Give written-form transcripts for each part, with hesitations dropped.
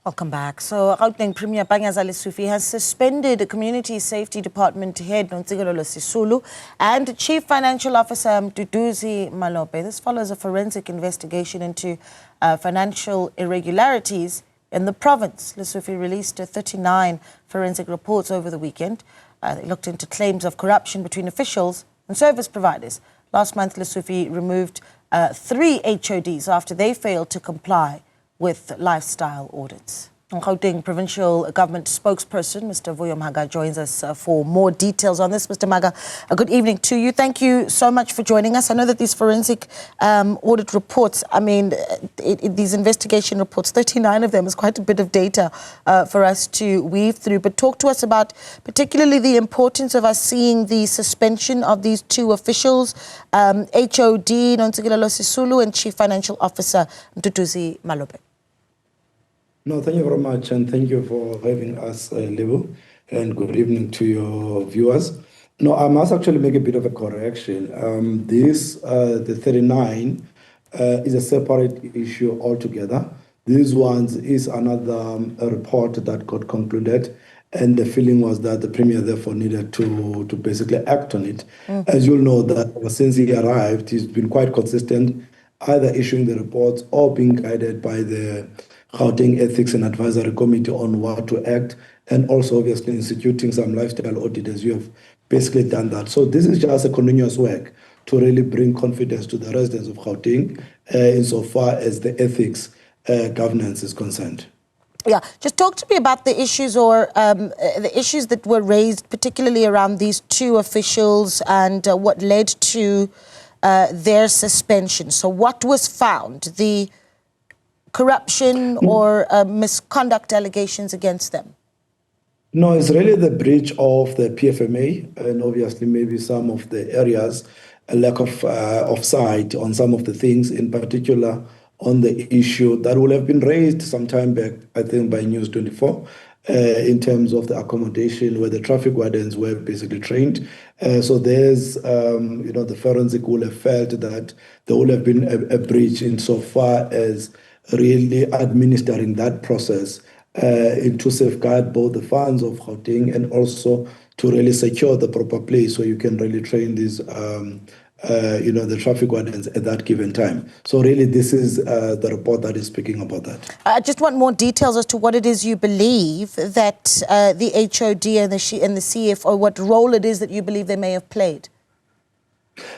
Welcome back. So, Gauteng Premier Panyaza Lesufi has suspended Community Safety Department head Nontsikelelo Sisulu and Chief Financial Officer Mduduzi Malope. This follows a forensic investigation into financial irregularities in the province. Lesufi released 39 forensic reports over the weekend. They looked into claims of corruption between officials and service providers. Last month, Lesufi removed 3 HODs after they failed to comply with lifestyle audits. Gauteng provincial government spokesperson, Mr. Vuyo Mhaga, joins us for more details on this. Mr. Mhaga, a good evening to you. Thank you so much for joining us. I know that these forensic audit reports, these investigation reports, 39 of them is quite a bit of data for us to weave through. But talk to us about particularly the importance of us seeing the suspension of these 2 officials, HOD Nontsikelelo Sisulu and Chief Financial Officer Mduduzi Malope. No, thank you very much, and thank you for having us, Levo, and good evening to your viewers. No, I must actually make a bit of a correction. The 39 is a separate issue altogether. This one is another report that got concluded, and the feeling was that the Premier therefore needed to basically act on it. As you'll know, that since he arrived, he's been quite consistent, either issuing the reports or being guided by the Gauteng Ethics and Advisory Committee on what to act, and also obviously instituting some lifestyle auditors. You have basically done that. So this is just a continuous work to really bring confidence to the residents of Gauteng insofar as the ethics governance is concerned. Yeah, just talk to me about the issues or the issues that were raised, particularly around these 2 officials and what led to their suspension. So what was found? The corruption or misconduct allegations against them? No, it's really the breach of the PFMA and obviously maybe some of the areas, a lack of sight on some of the things, in particular on the issue that will have been raised some time back, I think by News 24, in terms of the accommodation where the traffic wardens were basically trained. So there's, the forensic will have felt that there will have been a breach insofar as really administering that process to safeguard both the funds of Gauteng and also to really secure the proper place where you can really train these, the traffic wardens at that given time. So really this is the report that is speaking about that. I just want more details as to what it is you believe that the HOD and the CFO, what role it is that you believe they may have played.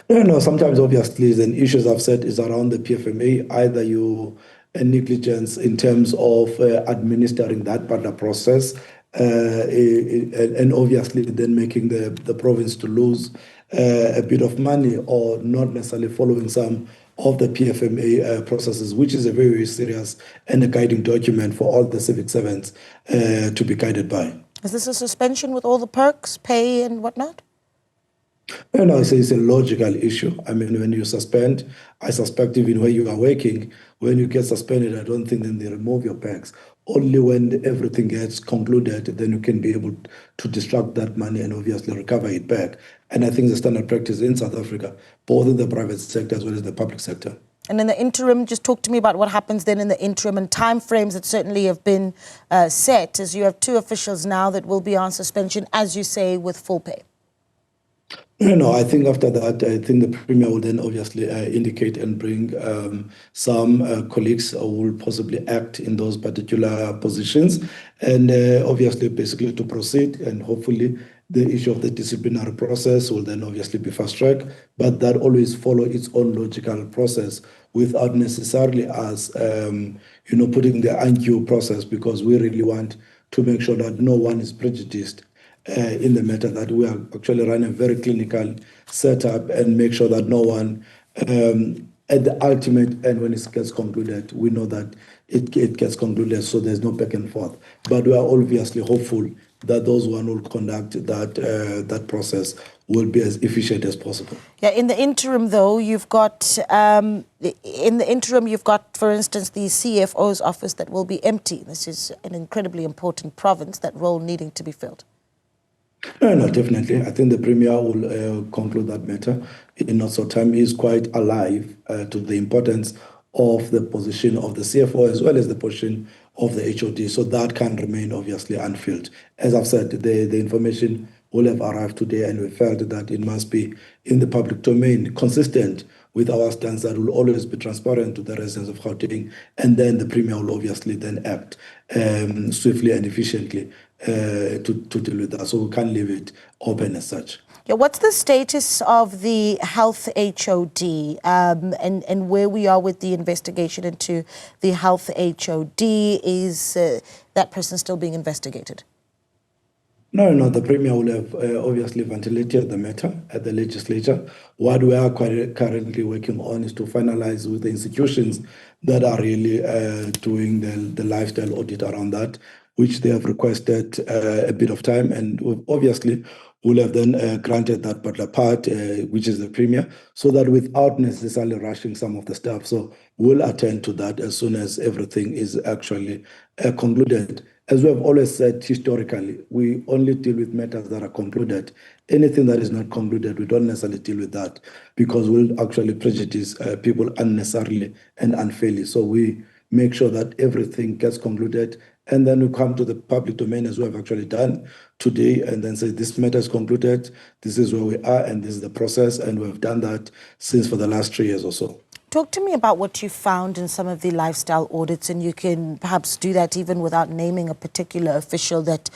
No, sometimes obviously the issues I've said is around the PFMA, either you negligence in terms of administering that part of the process and obviously then making the province to lose a bit of money or not necessarily following some of the PFMA processes, which is a very, very serious and a guiding document for all the civic servants to be guided by. Is this a suspension with all the perks, pay and whatnot? No, it's a logical issue. I mean, when you suspend, I suspect even where you are working, when you get suspended, I don't think then they remove your perks. Only when everything gets concluded, then you can be able to distract that money and obviously recover it back. And I think the standard practice in South Africa, both in the private sector as well as the public sector. And in the interim, just talk to me about what happens then in the interim and timeframes that certainly have been set, as you have 2 officials now that will be on suspension, as you say, with full pay. No, I think after that, I think the Premier will then obviously indicate and bring some colleagues who will possibly act in those particular positions and obviously basically to proceed, and hopefully the issue of the disciplinary process will then obviously be fast-tracked, but that always follow its own logical process without necessarily us, putting the undue process, because we really want to make sure that no one is prejudiced in the matter, that we are actually running a very clinical setup and make sure that no one, at the ultimate end when it gets concluded, we know that it gets concluded, so there's no back and forth. But we are obviously hopeful that those who will conduct that process will be as efficient as possible. Yeah, in the interim, though, you've got, for instance, the CFO's office that will be empty. This is an incredibly important province, that role needing to be filled. No, definitely. I think the Premier will conclude that matter in not so time. He is quite alive to the importance of the position of the CFO as well as the position of the HOD. So that can remain obviously unfilled. As I've said, the information will have arrived today, and we felt that it must be in the public domain, consistent with our stance that will always be transparent to the residents of Gauteng, and then the Premier will obviously then act swiftly and efficiently to deal with that. So we can't leave it open as such. Yeah, what's the status of the health HOD and where we are with the investigation into the health HOD? Is that person still being investigated? No, the Premier will have obviously ventilated the matter at the legislature. What we are currently working on is to finalize with the institutions that are really doing the lifestyle audit around that, which they have requested a bit of time, and obviously will have then granted that particular part, which is the Premier, so that without necessarily rushing some of the stuff. So we'll attend to that as soon as everything is actually concluded. As we have always said historically, we only deal with matters that are concluded. Anything that is not concluded, we don't necessarily deal with that, because we'll actually prejudice people unnecessarily and unfairly. So we make sure that everything gets concluded, and then we come to the public domain, as we have actually done today, and then say this matter is concluded, this is where we are, and this is the process, and we've done that since for the last 3 years or so. Talk to me about what you found in some of the lifestyle audits, and you can perhaps do that even without naming a particular official that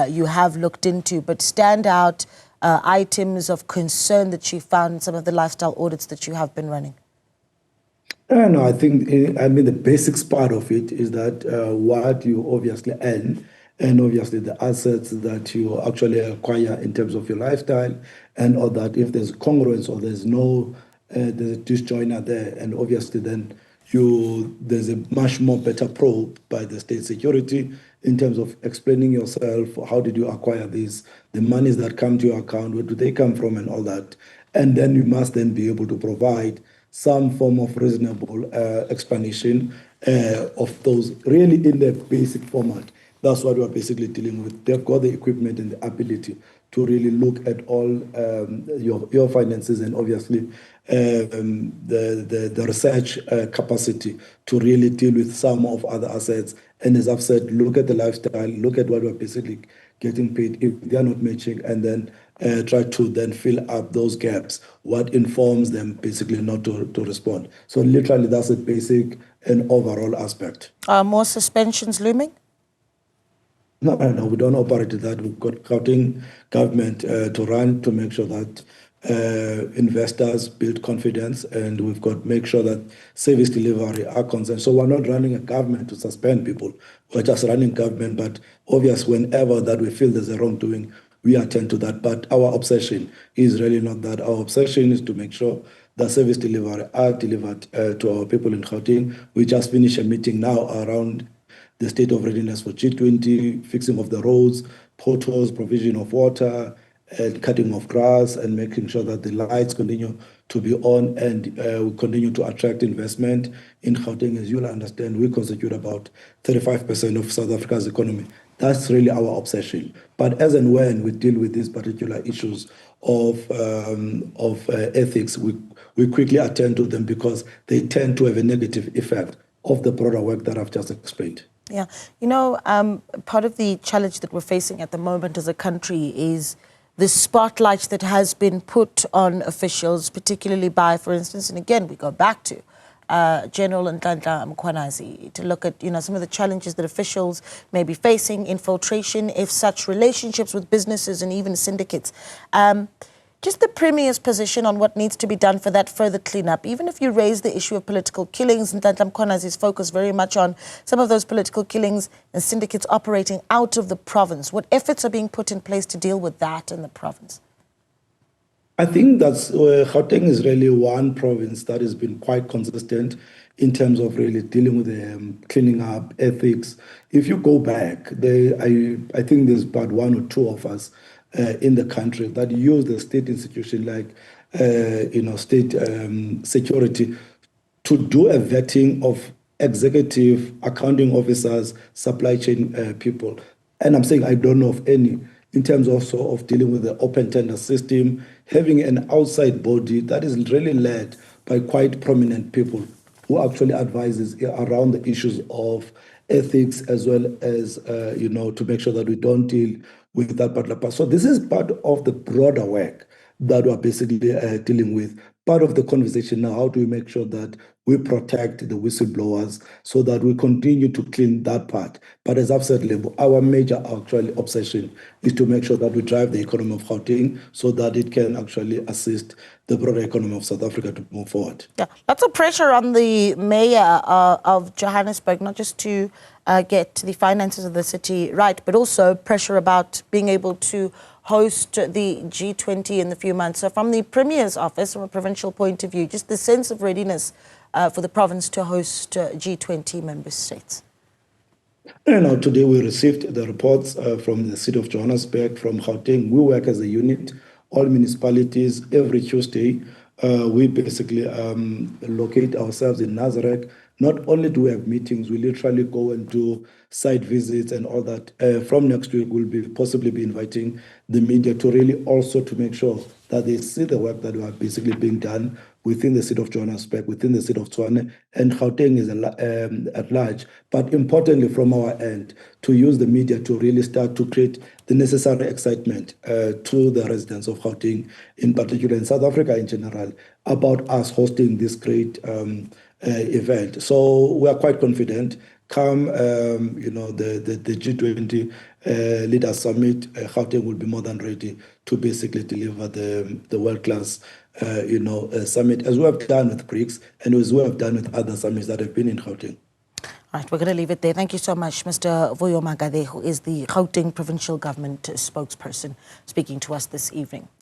you have looked into, but stand out items of concern that you found in some of the lifestyle audits that you have been running. No, I think, the basics part of it is that what you obviously earn, and obviously the assets that you actually acquire in terms of your lifestyle, and all that, if there's congruence or there's no there's a disjoiner there, and obviously then there's a much more better probe by the state security in terms of explaining yourself, how did you acquire these, the monies that come to your account, where do they come from, and all that. And then you must then be able to provide some form of reasonable explanation of those, really in the basic format. That's what we're basically dealing with. They've got the equipment and the ability to really look at all your finances, and obviously the research capacity to really deal with some of other assets. And as I've said, look at the lifestyle, look at what we're basically getting paid if they're not matching, and then try to then fill up those gaps, what informs them basically not to respond. So literally that's a basic and overall aspect. Are more suspensions looming? No, we don't operate that. We've got Gauteng government to run, to make sure that investors build confidence, and we've got to make sure that service delivery are concerned. So we're not running a government to suspend people. We're just running government, but obviously whenever that we feel there's a wrongdoing, we attend to that. But our obsession is really not that. Our obsession is to make sure that service delivery are delivered to our people in Gauteng. We just finished a meeting now around the state of readiness for G20, fixing of the roads, potholes, provision of water, and cutting of grass, and making sure that the lights continue to be on, and we continue to attract investment in Gauteng. As you'll understand, we constitute about 35% of South Africa's economy. That's really our obsession. But as and when we deal with these particular issues of ethics, we quickly attend to them, because they tend to have a negative effect of the broader work that I've just explained. Yeah. Part of the challenge that we're facing at the moment as a country is the spotlight that has been put on officials, particularly by, for instance, and again, we go back to General Nhlanhla Mkhwanazi, to look at, some of the challenges that officials may be facing, infiltration, if such, relationships with businesses and even syndicates. Just the Premier's position on what needs to be done for that further cleanup. Even if you raise the issue of political killings, and Nhlanhla Mkhwanazi's focus very much on some of those political killings and syndicates operating out of the province, what efforts are being put in place to deal with that in the province? I think that's Gauteng is really one province that has been quite consistent in terms of really dealing with cleaning up ethics. If you go back, I think there's about one or two of us in the country that use the state institution like state security to do a vetting of executive accounting officers, supply chain people. And I'm saying I don't know of any, in terms also of dealing with the open tender system, having an outside body that is really led by quite prominent people who actually advises around the issues of ethics, as well as, to make sure that we don't deal with that particular part. So this is part of the broader work that we're basically dealing with. Part of the conversation now, how do we make sure that we protect the whistleblowers so that we continue to clean that part? But as I've said, our major actually obsession is to make sure that we drive the economy of Gauteng so that it can actually assist the broader economy of South Africa to move forward. Yeah, lots of pressure on the mayor of Johannesburg, not just to get the finances of the city right, but also pressure about being able to host the G20 in a few months. So from the Premier's office, from a provincial point of view, just the sense of readiness for the province to host G20 member states. Today we received the reports from the city of Johannesburg, from Gauteng. We work as a unit, all municipalities, every Tuesday. We basically locate ourselves in Nazareth. Not only do we have meetings, we literally go and do site visits and all that. From next week, we'll possibly be inviting the media to really also to make sure that they see the work that are basically being done within the city of Johannesburg, within the city of Tshwane, and Gauteng is at large. But importantly, from our end, to use the media to really start to create the necessary excitement to the residents of Gauteng, in particular, in South Africa in general, about us hosting this great event. So we are quite confident. Come, the G20 Leaders Summit, Gauteng will be more than ready to basically deliver the world-class, summit, as we have done with BRICS and as we have done with other summits that have been in Gauteng. All right, we're going to leave it there. Thank you so much, Mr. Vuyo Mhaga, who is the Gauteng Provincial Government spokesperson, speaking to us this evening.